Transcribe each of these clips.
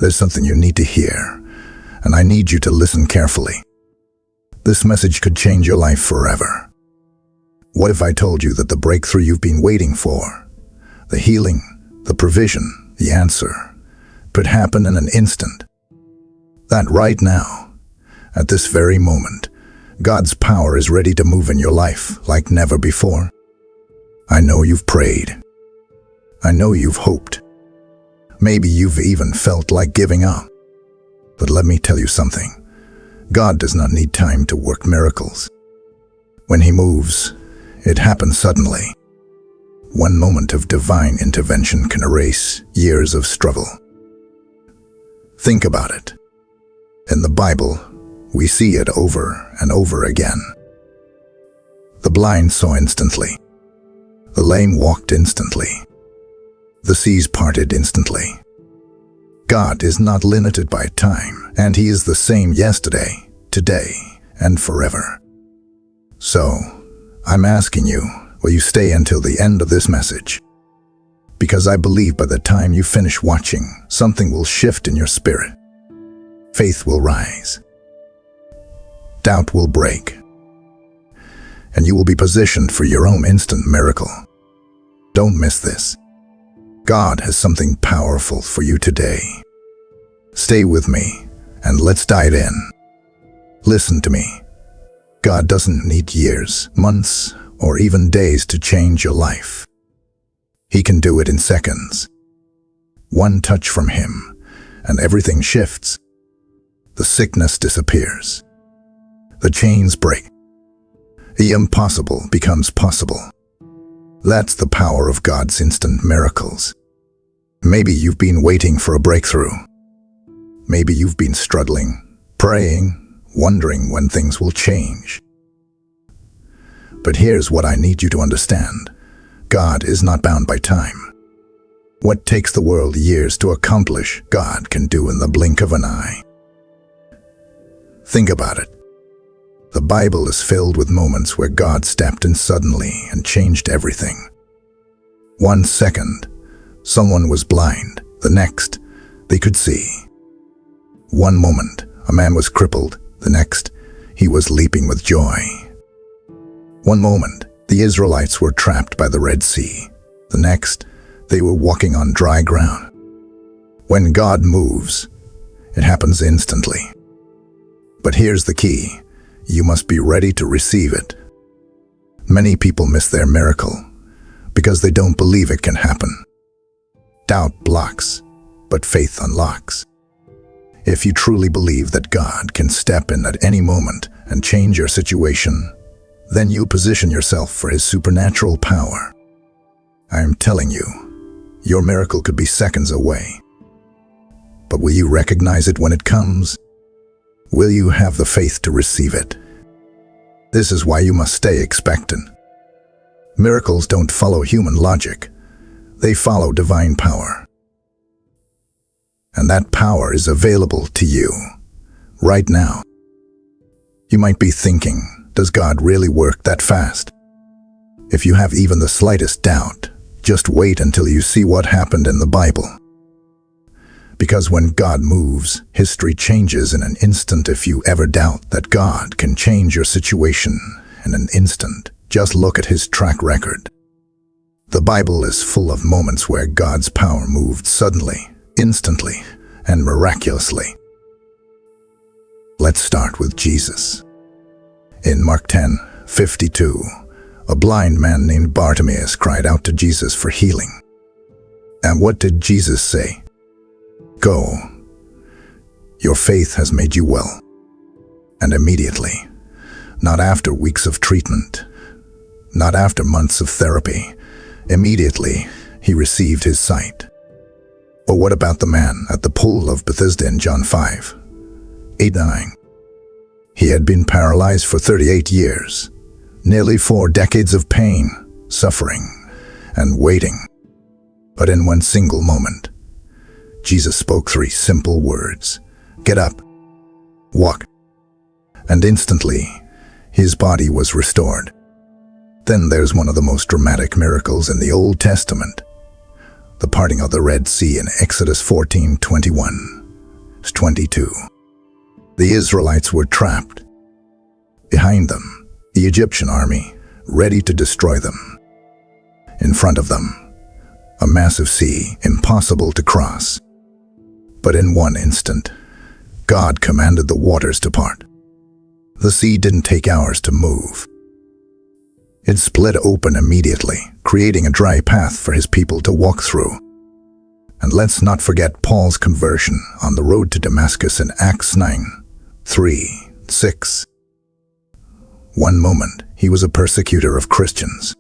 There's something you need to hear, and I need you to listen carefully. This message could change your life forever. What if I told you that the breakthrough you've been waiting for, the healing, the provision, the answer, could happen in an instant? That right now, at this very moment, God's power is ready to move in your life like never before. I know you've prayed. I know you've hoped. Maybe you've even felt like giving up. But let me tell you something. God does not need time to work miracles. When He moves, it happens suddenly. One moment of divine intervention can erase years of struggle. Think about it. In the Bible, we see it over and over again. The blind saw instantly. The lame walked instantly. The seas parted instantly. God is not limited by time, and He is the same yesterday, today, and forever. So, I'm asking you, will you stay until the end of this message? Because I believe by the time you finish watching, something will shift in your spirit. Faith will rise. Doubt will break. And you will be positioned for your own instant miracle. Don't miss this. God has something powerful for you today. Stay with me, and let's dive in. Listen to me. God doesn't need years, months, or even days to change your life. He can do it in seconds. One touch from Him, and everything shifts. The sickness disappears. The chains break. The impossible becomes possible. That's the power of God's instant miracles. Maybe you've been waiting for a breakthrough. Maybe you've been struggling, praying, wondering when things will change. But here's what I need you to understand. God is not bound by time. What takes the world years to accomplish, God can do in the blink of an eye. Think about it. The Bible is filled with moments where God stepped in suddenly and changed everything. 1 second, someone was blind. The next, they could see. One moment, a man was crippled. The next, he was leaping with joy. One moment, the Israelites were trapped by the Red Sea. The next, they were walking on dry ground. When God moves, it happens instantly. But here's the key. You must be ready to receive it. Many people miss their miracle because they don't believe it can happen. Doubt blocks, but faith unlocks. If you truly believe that God can step in at any moment and change your situation, then you position yourself for His supernatural power. I am telling you, your miracle could be seconds away. But will you recognize it when it comes? Will you have the faith to receive it? This is why you must stay expectant. Miracles don't follow human logic. They follow divine power. And that power is available to you right now. You might be thinking, does God really work that fast? If you have even the slightest doubt, just wait until you see what happened in the Bible. Because when God moves, history changes in an instant. If you ever doubt that God can change your situation in an instant, just look at His track record. The Bible is full of moments where God's power moved suddenly, instantly, and miraculously. Let's start with Jesus. In Mark 10:52, a blind man named Bartimaeus cried out to Jesus for healing. And what did Jesus say? Go, your faith has made you well. And immediately, not after weeks of treatment, not after months of therapy, immediately he received his sight. Or what about the man at the pool of Bethesda in John 5:8-9? He had been paralyzed for 38 years, nearly 4 decades of pain, suffering, and waiting. But in one single moment, Jesus spoke 3 simple words: get up, walk. And instantly, his body was restored. Then there's one of the most dramatic miracles in the Old Testament, the parting of the Red Sea in Exodus 14:21. 22. The Israelites were trapped. Behind them, the Egyptian army, ready to destroy them. In front of them, a massive sea, impossible to cross. But in one instant, God commanded the waters to part. The sea didn't take hours to move. It split open immediately, creating a dry path for his people to walk through. And let's not forget Paul's conversion on the road to Damascus in Acts 9:3-6. One moment, he was a persecutor of Christians.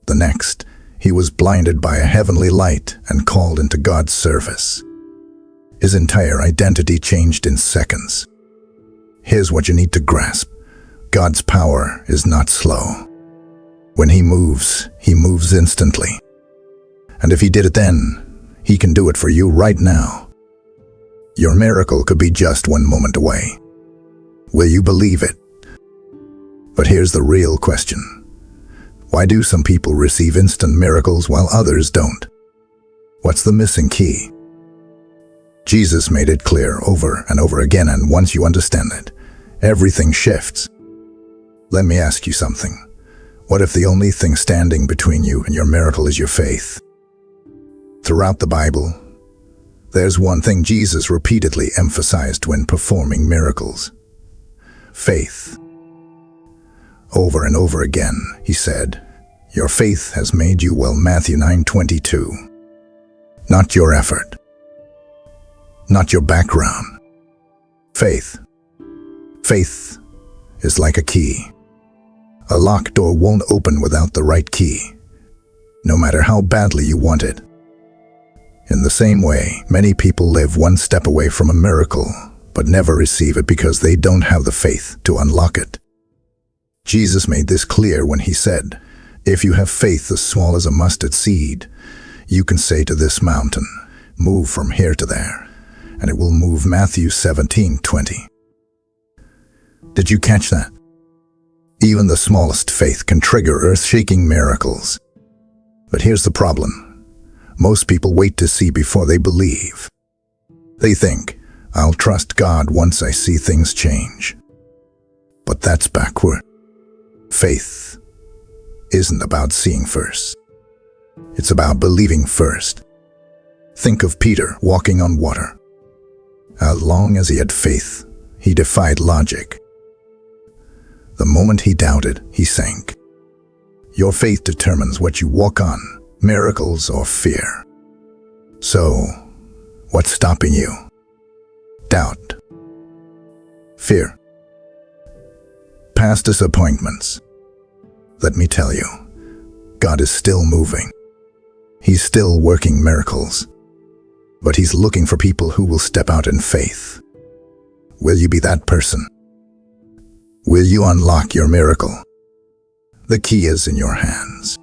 The next, he was blinded by a heavenly light and called into God's service. His entire identity changed in seconds. Here's what you need to grasp. God's power is not slow. When he moves instantly. And if he did it then, he can do it for you right now. Your miracle could be just one moment away. Will you believe it? But here's the real question. Why do some people receive instant miracles while others don't? What's the missing key? Jesus made it clear over and over again, and once you understand it, everything shifts. Let me ask you something. What if the only thing standing between you and your miracle is your faith? Throughout the Bible, there's one thing Jesus repeatedly emphasized when performing miracles. Faith. Over and over again, he said, "Your faith has made you well." Matthew 9:22. Not your effort. Not your background. Faith. Faith is like a key. A locked door won't open without the right key, no matter how badly you want it. In the same way, many people live one step away from a miracle, but never receive it because they don't have the faith to unlock it. Jesus made this clear when he said, "If you have faith as small as a mustard seed, you can say to this mountain, 'Move from here to there,' and it will move." Matthew 17:20. Did you catch that? Even the smallest faith can trigger earth-shaking miracles. But here's the problem. Most people wait to see before they believe. They think, "I'll trust God once I see things change." But that's backward. Faith isn't about seeing first. It's about believing first. Think of Peter walking on water. As long as he had faith, he defied logic. The moment he doubted, he sank. Your faith determines what you walk on, miracles or fear. So, what's stopping you? Doubt. Fear. Past disappointments. Let me tell you, God is still moving. He's still working miracles. But he's looking for people who will step out in faith. Will you be that person? Will you unlock your miracle? The key is in your hands.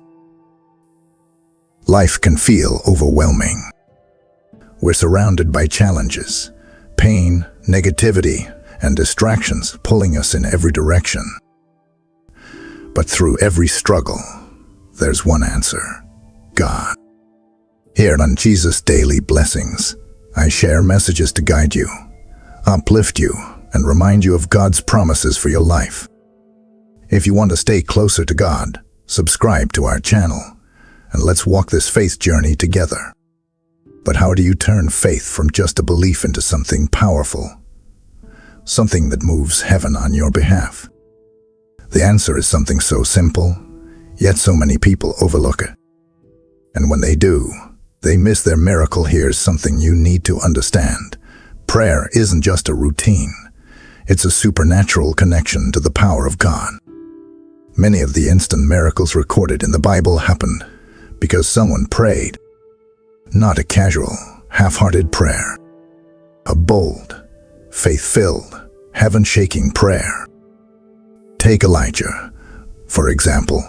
Life can feel overwhelming. We're surrounded by challenges, pain, negativity, and distractions pulling us in every direction. But through every struggle, there's one answer: God. Here on Jesus Daily Blessings, I share messages to guide you, uplift you, and remind you of God's promises for your life. If you want to stay closer to God, subscribe to our channel, and let's walk this faith journey together. But how do you turn faith from just a belief into something powerful? Something that moves heaven on your behalf? The answer is something so simple, yet so many people overlook it. And when they do, they miss their miracle. Here's something you need to understand. Prayer isn't just a routine. It's a supernatural connection to the power of God. Many of the instant miracles recorded in the Bible happened because someone prayed. Not a casual, half-hearted prayer. A bold, faith-filled, heaven-shaking prayer. Take Elijah, for example.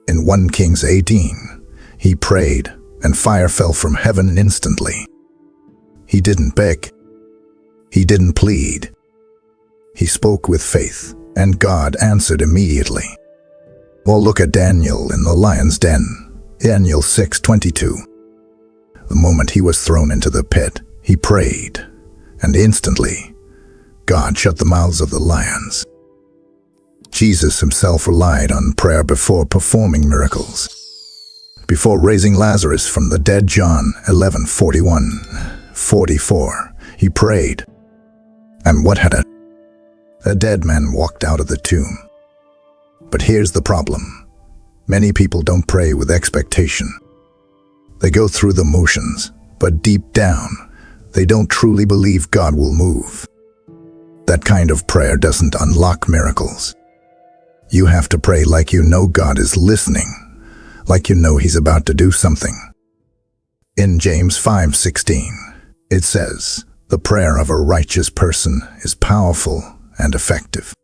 In 1 Kings 18, he prayed, and fire fell from heaven instantly. He didn't beg. He didn't plead. He spoke with faith, and God answered immediately. Or look at Daniel in the lion's den, Daniel 6:22. The moment he was thrown into the pit, He prayed, and instantly, God shut the mouths of the lions. Jesus himself relied on prayer before performing miracles. Before raising Lazarus from the dead, John 11:41-44, he prayed. And what had it? A dead man walked out of the tomb. But here's the problem. Many people don't pray with expectation. They go through the motions, but deep down, they don't truly believe God will move. That kind of prayer doesn't unlock miracles. You have to pray like you know God is listening, like you know He's about to do something. In James 5:16, it says, "The prayer of a righteous person is powerful and effective."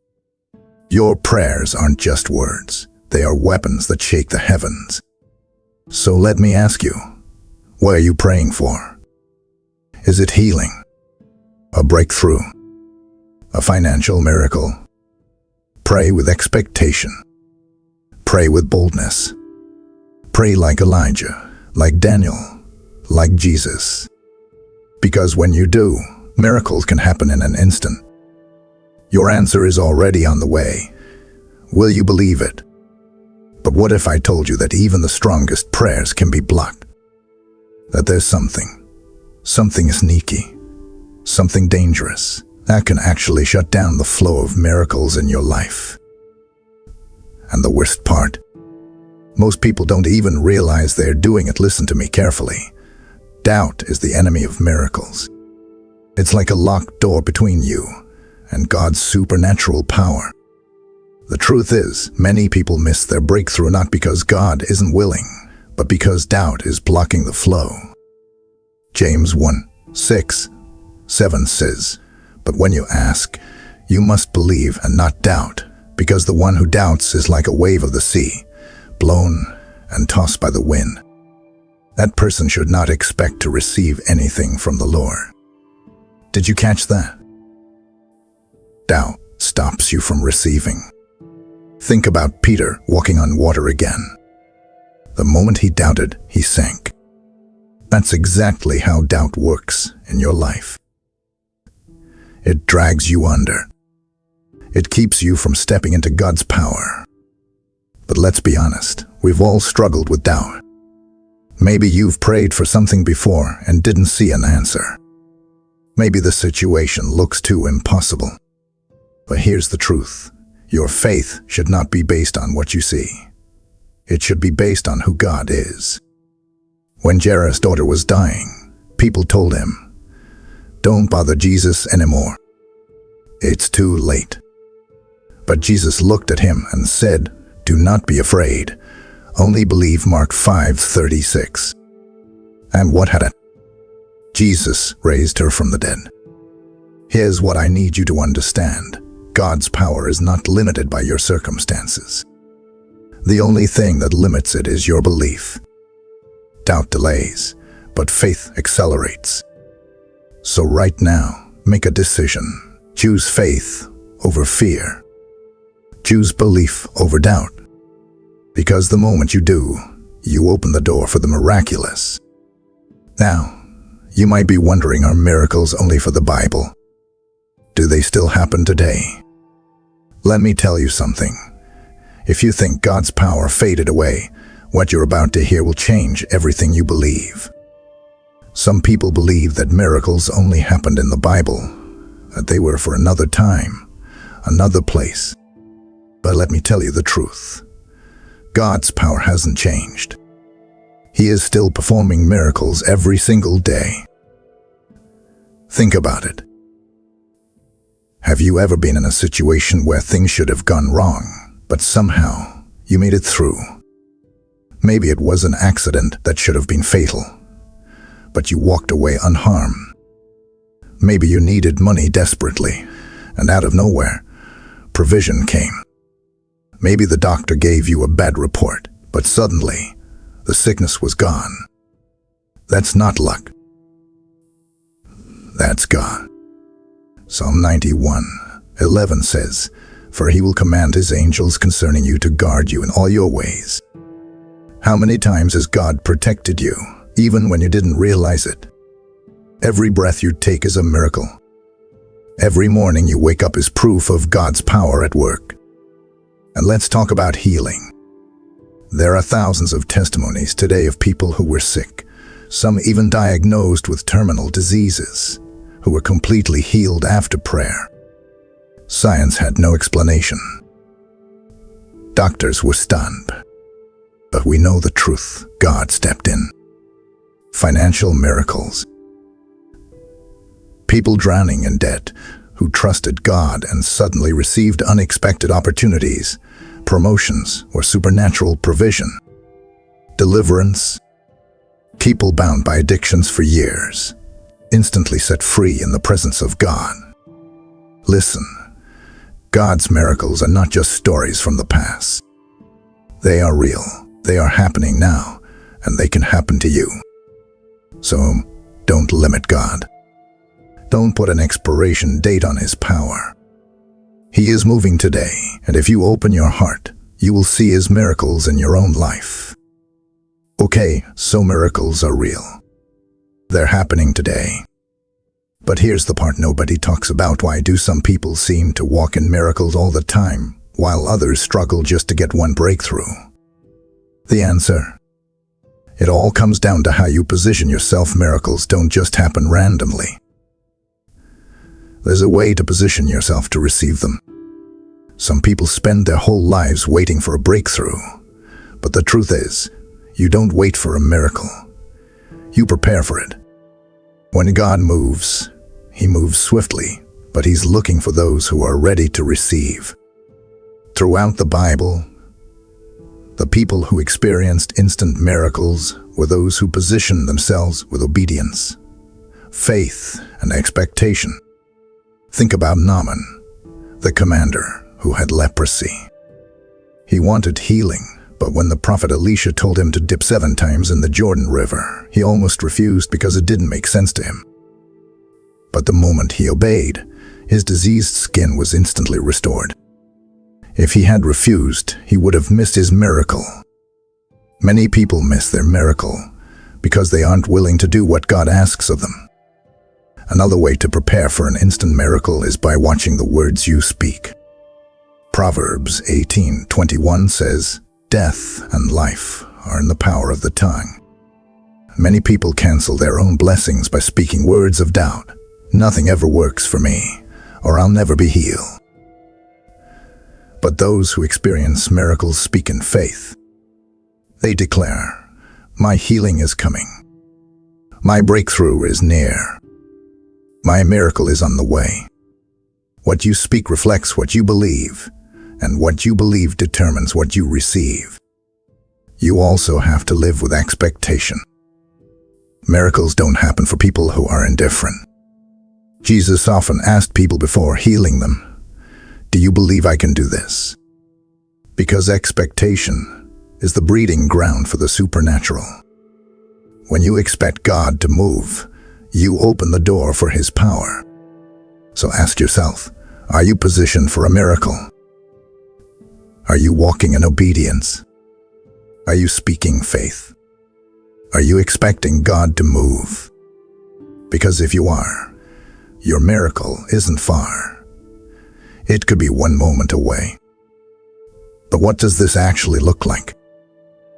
Your prayers aren't just words. They are weapons that shake the heavens. So let me ask you, what are you praying for? Is it healing? A breakthrough? A financial miracle? Pray with expectation. Pray with boldness. Pray like Elijah, like Daniel, like Jesus. Because when you do, miracles can happen in an instant. Your answer is already on the way. Will you believe it? But what if I told you that even the strongest prayers can be blocked? That there's something sneaky, something dangerous, that can actually shut down the flow of miracles in your life. And the worst part, most people don't even realize they're doing it. Listen to me carefully. Doubt is the enemy of miracles. It's like a locked door between you and God's supernatural power. The truth is, many people miss their breakthrough not because God isn't willing, but because doubt is blocking the flow. James 1:6-7 says, "But when you ask, you must believe and not doubt, because the one who doubts is like a wave of the sea, blown and tossed by the wind. That person should not expect to receive anything from the Lord." Did you catch that? Doubt stops you from receiving. Think about Peter walking on water again. The moment he doubted, he sank. That's exactly how doubt works in your life. It drags you under. It keeps you from stepping into God's power. But let's be honest, we've all struggled with doubt. Maybe you've prayed for something before and didn't see an answer. Maybe the situation looks too impossible. But here's the truth. Your faith should not be based on what you see. It should be based on who God is. When Jairus' daughter was dying, people told him, "Don't bother Jesus anymore. It's too late." But Jesus looked at him and said, "Do not be afraid. Only believe." Mark 5:36. And what had it? Jesus raised her from the dead. Here's what I need you to understand. God's power is not limited by your circumstances. The only thing that limits it is your belief. Doubt delays, but faith accelerates. So right now, make a decision. Choose faith over fear. Choose belief over doubt. Because the moment you do, you open the door for the miraculous. Now, you might be wondering, are miracles only for the Bible? Do they still happen today? Let me tell you something. If you think God's power faded away, what you're about to hear will change everything you believe. Some people believe that miracles only happened in the Bible, that they were for another time, another place. But let me tell you the truth. God's power hasn't changed. He is still performing miracles every single day. Think about it. Have you ever been in a situation where things should have gone wrong, but somehow you made it through? Maybe it was an accident that should have been fatal, but you walked away unharmed. Maybe you needed money desperately, and out of nowhere, provision came. Maybe the doctor gave you a bad report, but suddenly, the sickness was gone. That's not luck. That's God. Psalm 91:11 says, "For he will command his angels concerning you to guard you in all your ways." How many times has God protected you, even when you didn't realize it? Every breath you take is a miracle. Every morning you wake up is proof of God's power at work. And let's talk about healing. There are thousands of testimonies today of people who were sick, some even diagnosed with terminal diseases, who were completely healed after prayer. Science had no explanation. Doctors were stunned. But we know the truth. God stepped in. Financial miracles. People drowning in debt who trusted God and suddenly received unexpected opportunities, promotions, or supernatural provision. Deliverance. People bound by addictions for years, instantly set free in the presence of God. Listen, God's miracles are not just stories from the past. They are real, they are happening now, and they can happen to you. So, don't limit God. Don't put an expiration date on His power. He is moving today, and if you open your heart, you will see His miracles in your own life. Okay, so miracles are real. They're happening today. But here's the part nobody talks about. Why do some people seem to walk in miracles all the time, while others struggle just to get one breakthrough? The answer: it all comes down to how you position yourself. Miracles don't just happen randomly. There's a way to position yourself to receive them. Some people spend their whole lives waiting for a breakthrough, but the truth is, you don't wait for a miracle. You prepare for it. When God moves, He moves swiftly, but He's looking for those who are ready to receive. Throughout the Bible, the people who experienced instant miracles were those who positioned themselves with obedience, faith, and expectation. Think about Naaman, the commander who had leprosy. He wanted healing, but when the prophet Elisha told him to dip 7 times in the Jordan River, he almost refused because it didn't make sense to him. But the moment he obeyed, his diseased skin was instantly restored. If he had refused, he would have missed his miracle. Many people miss their miracle because they aren't willing to do what God asks of them. Another way to prepare for an instant miracle is by watching the words you speak. Proverbs 18:21 says, "Death and life are in the power of the tongue." Many people cancel their own blessings by speaking words of doubt. Nothing ever works for me, or I'll never be healed. But those who experience miracles speak in faith. They declare, "My healing is coming. My breakthrough is near. My miracle is on the way." What you speak reflects what you believe, and what you believe determines what you receive. You also have to live with expectation. Miracles don't happen for people who are indifferent. Jesus often asked people before healing them, "Do you believe I can do this?" Because expectation is the breeding ground for the supernatural. When you expect God to move, you open the door for His power. So ask yourself, are you positioned for a miracle? Are you walking in obedience? Are you speaking faith? Are you expecting God to move? Because if you are, your miracle isn't far. It could be one moment away. But what does this actually look like?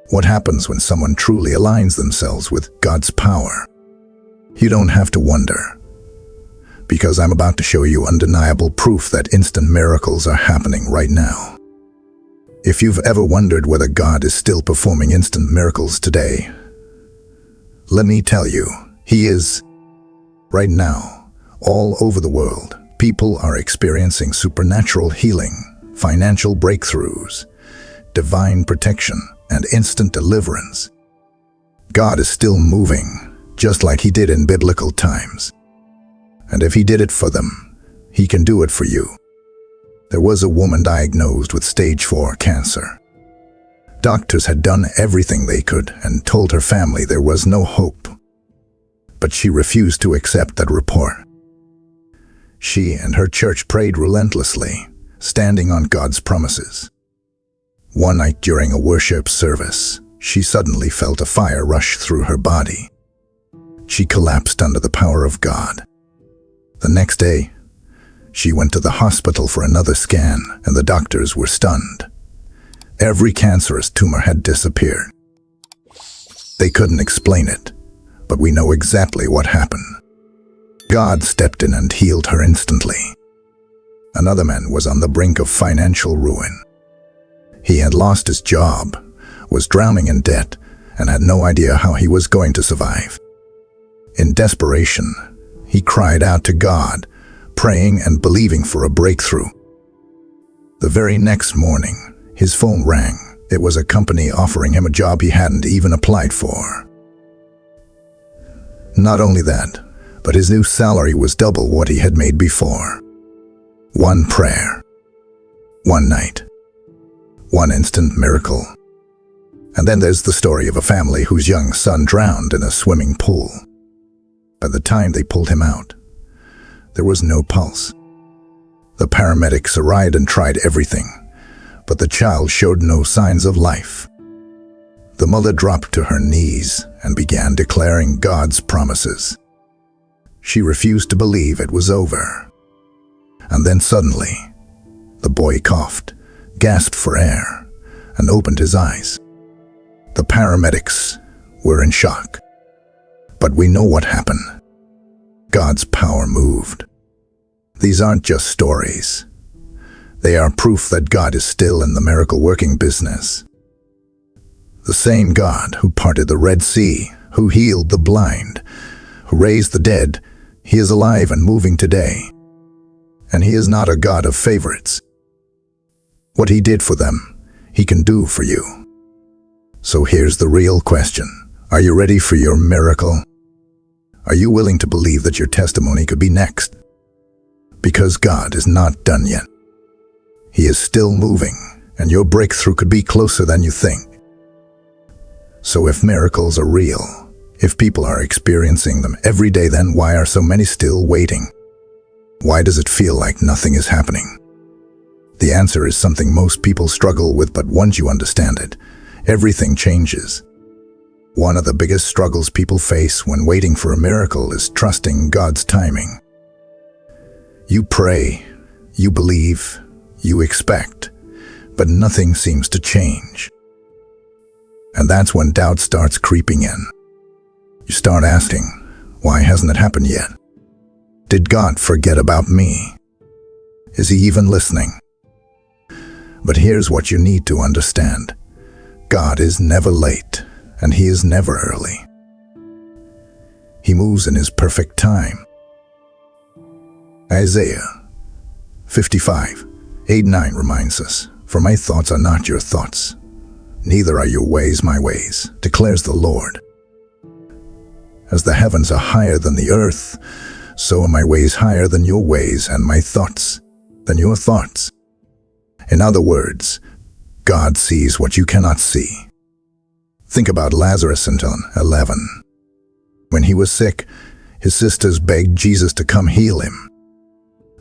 What happens when someone truly aligns themselves with God's power? You don't have to wonder, because I'm about to show you undeniable proof that instant miracles are happening right now. If you've ever wondered whether God is still performing instant miracles today, let me tell you, He is. Right now, all over the world, people are experiencing supernatural healing, financial breakthroughs, divine protection, and instant deliverance. God is still moving, just like He did in biblical times. And if He did it for them, He can do it for you. There was a woman diagnosed with stage 4 cancer. Doctors had done everything they could and told her family there was no hope. But she refused to accept that report. She and her church prayed relentlessly, standing on God's promises. One night during a worship service, she suddenly felt a fire rush through her body. She collapsed under the power of God. The next day, she went to the hospital for another scan, and the doctors were stunned. Every cancerous tumor had disappeared. They couldn't explain it, but we know exactly what happened. God stepped in and healed her instantly. Another man was on the brink of financial ruin. He had lost his job, was drowning in debt, and had no idea how he was going to survive. In desperation, he cried out to God, praying and believing for a breakthrough. The very next morning, his phone rang. It was a company offering him a job he hadn't even applied for. Not only that, but his new salary was double what he had made before. One prayer, one night, one instant miracle. And then there's the story of a family whose young son drowned in a swimming pool. By the time they pulled him out, there was no pulse. The paramedics arrived and tried everything, but the child showed no signs of life. The mother dropped to her knees and began declaring God's promises. She refused to believe it was over. And then suddenly, the boy coughed, gasped for air, and opened his eyes. The paramedics were in shock. But we know what happened. God's power moved. These aren't just stories. They are proof that God is still in the miracle-working business. The same God who parted the Red Sea, who healed the blind, who raised the dead, He is alive and moving today. And He is not a God of favorites. What He did for them, He can do for you. So here's the real question. Are you ready for your miracle? Are you willing to believe that your testimony could be next? Because God is not done yet. He is still moving, and your breakthrough could be closer than you think. So if miracles are real, if people are experiencing them every day, then why are so many still waiting? Why does it feel like nothing is happening? The answer is something most people struggle with, but once you understand it, everything changes. One of the biggest struggles people face when waiting for a miracle is trusting God's timing. You pray, you believe, you expect, but nothing seems to change. And that's when doubt starts creeping in. You start asking, why hasn't it happened yet? Did God forget about me? Is He even listening? But here's what you need to understand. God is never late, and He is never early. He moves in His perfect time. Isaiah 55:8-9 reminds us, "For my thoughts are not your thoughts, neither are your ways my ways, declares the Lord. As the heavens are higher than the earth, so are my ways higher than your ways, and my thoughts than your thoughts." In other words, God sees what you cannot see. Think about Lazarus in John 11. When he was sick, his sisters begged Jesus to come heal him.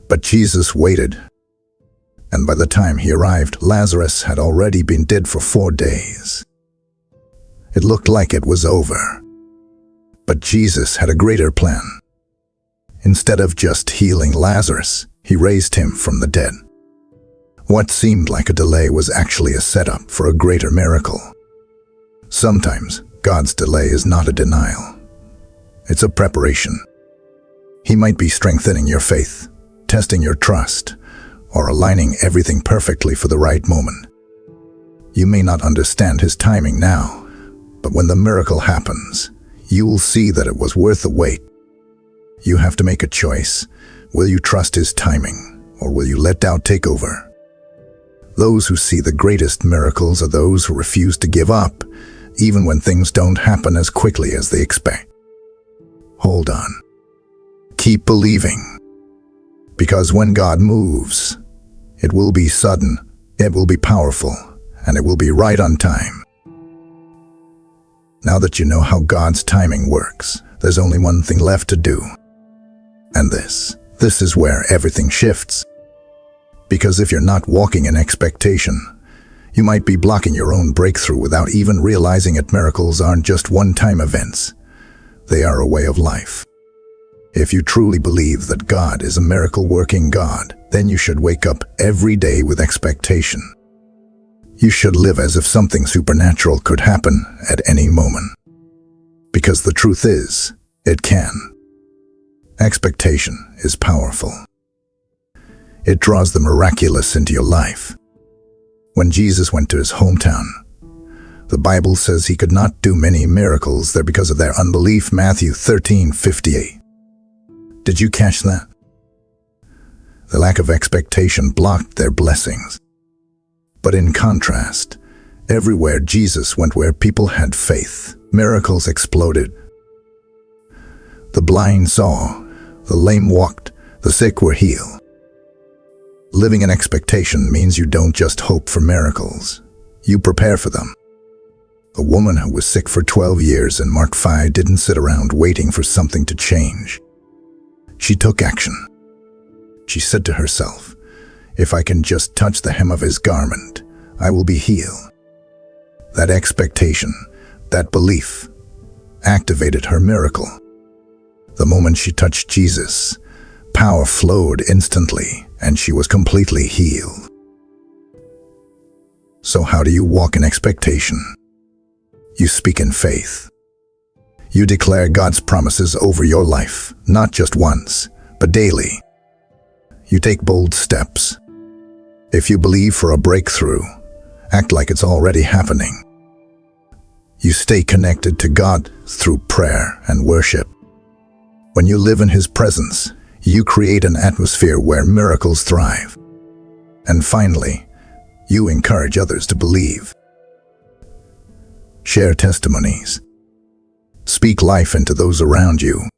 But Jesus waited, and by the time He arrived, Lazarus had already been dead for 4 days. It looked like it was over. But Jesus had a greater plan. Instead of just healing Lazarus, He raised him from the dead. What seemed like a delay was actually a setup for a greater miracle. Sometimes God's delay is not a denial. It's a preparation. He might be strengthening your faith, testing your trust, or aligning everything perfectly for the right moment. You may not understand His timing now, but when the miracle happens, you will see that it was worth the wait. You have to make a choice. Will you trust His timing, or will you let doubt take over? Those who see the greatest miracles are those who refuse to give up, even when things don't happen as quickly as they expect. Hold on. Keep believing. Because when God moves, it will be sudden, it will be powerful, and it will be right on time. Now that you know how God's timing works, there's only one thing left to do. And this is where everything shifts. Because if you're not walking in expectation, you might be blocking your own breakthrough without even realizing it. Miracles aren't just one-time events. They are a way of life. If you truly believe that God is a miracle-working God, then you should wake up every day with expectation. You should live as if something supernatural could happen at any moment. Because the truth is, it can. Expectation is powerful. It draws the miraculous into your life. When Jesus went to his hometown, the Bible says he could not do many miracles there because of their unbelief. Matthew 13:58. Did you catch that? The lack of expectation blocked their blessings. But in contrast, everywhere Jesus went where people had faith, miracles exploded. The blind saw, the lame walked, the sick were healed. Living in expectation means you don't just hope for miracles, you prepare for them. A woman who was sick for 12 years in Mark 5 didn't sit around waiting for something to change. She took action. She said to herself, "If I can just touch the hem of his garment, I will be healed." That expectation, that belief, activated her miracle. The moment she touched Jesus, power flowed instantly, and she was completely healed. So how do you walk in expectation? You speak in faith. You declare God's promises over your life, not just once, but daily. You take bold steps. If you believe for a breakthrough, act like it's already happening. You stay connected to God through prayer and worship. When you live in His presence, you create an atmosphere where miracles thrive. And finally, you encourage others to believe. Share testimonies. Speak life into those around you.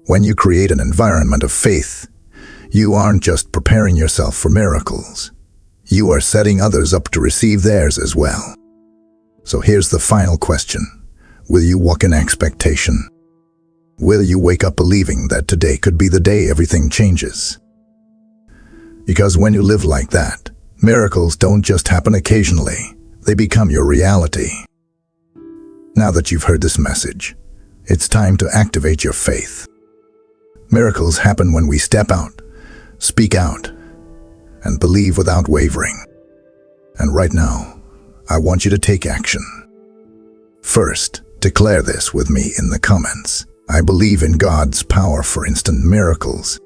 When you create an environment of faith, you aren't just preparing yourself for miracles. You are setting others up to receive theirs as well. So here's the final question. Will you walk in expectation? Will you wake up believing that today could be the day everything changes? Because when you live like that, miracles don't just happen occasionally, they become your reality. Now that you've heard this message, it's time to activate your faith. Miracles happen when we step out, speak out, and believe without wavering. And right now, I want you to take action. First, declare this with me in the comments. I believe in God's power for instant miracles.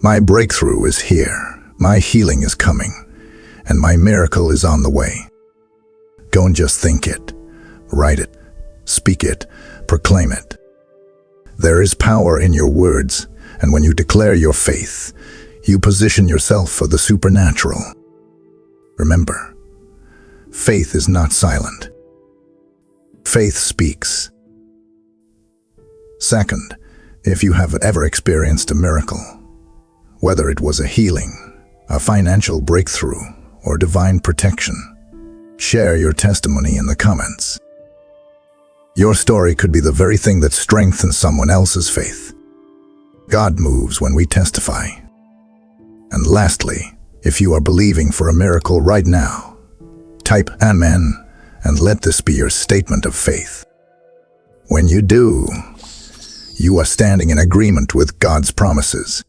My breakthrough is here, my healing is coming, and my miracle is on the way. Don't just think it. Write it, speak it, proclaim it. There is power in your words, and when you declare your faith, you position yourself for the supernatural. Remember, faith is not silent. Faith speaks. Second, if you have ever experienced a miracle, whether it was a healing, a financial breakthrough, or divine protection, share your testimony in the comments. Your story could be the very thing that strengthens someone else's faith. God moves when we testify. And lastly, if you are believing for a miracle right now, type Amen and let this be your statement of faith. When you do, you are standing in agreement with God's promises.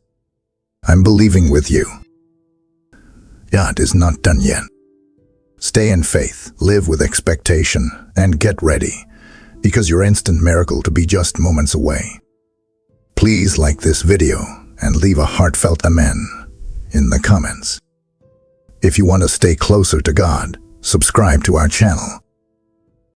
I'm believing with you. God is not done yet. Stay in faith, live with expectation, and get ready, because your instant miracle to be just moments away. Please like this video and leave a heartfelt amen in the comments. If you want to stay closer to God, subscribe to our channel